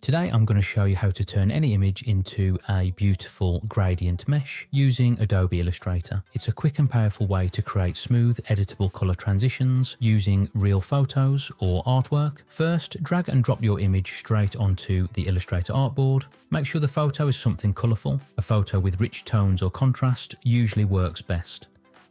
Today I'm going to show you how to turn any image into a beautiful gradient mesh using Adobe Illustrator. It's a quick and powerful way to create smooth, editable colour transitions using real photos or artwork. First, drag and drop your image straight onto the Illustrator artboard. Make sure the photo is something colourful. A photo with rich tones or contrast usually works best.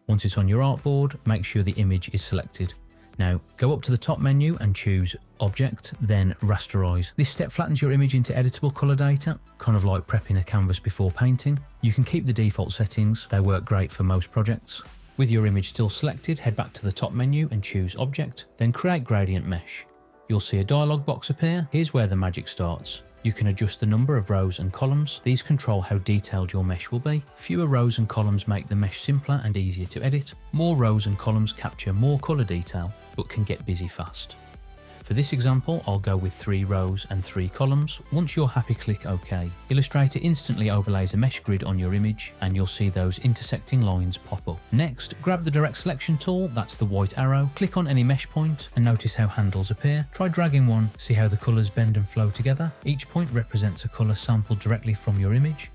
Once it's on your artboard, make sure the image is selected. Now, go up to the top menu and choose Object, then Rasterize. This step flattens your image into editable colour data, kind of like prepping a canvas before painting. You can keep the default settings, they work great for most projects. With your image still selected, head back to the top menu and choose Object, then Create Gradient Mesh. You'll see a dialog box appear. Here's where the magic starts. You can adjust the number of rows and columns. These control how detailed your mesh will be. Fewer rows and columns make the mesh simpler and easier to edit. More rows and columns capture more colour detail, but can get busy fast. For this example, I'll go with 3 rows and 3 columns. Once you're happy, click OK. Illustrator instantly overlays a mesh grid on your image and you'll see those intersecting lines pop up. Next, grab the direct selection tool, that's the white arrow, click on any mesh point and notice how handles appear. Try dragging one, see how the colours bend and flow together. Each point represents a colour sampled directly from your image.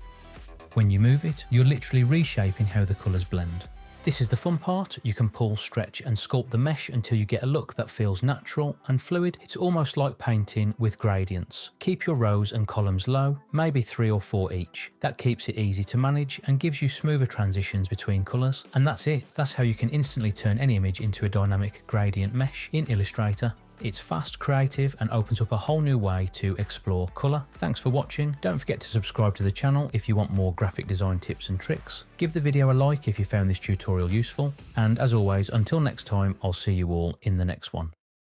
When you move it, you're literally reshaping how the colours blend. This is the fun part. You can pull, stretch and sculpt the mesh until you get a look that feels natural and fluid. It's almost like painting with gradients. Keep your rows and columns low, maybe 3 or 4 each. That keeps it easy to manage and gives you smoother transitions between colours. And that's it. That's how you can instantly turn any image into a dynamic gradient mesh in Illustrator. It's fast, creative and opens up a whole new way to explore colour. Thanks for watching. Don't forget to subscribe to the channel if you want more graphic design tips and tricks. Give the video a like if you found this tutorial useful. And as always, until next time, I'll see you all in the next one.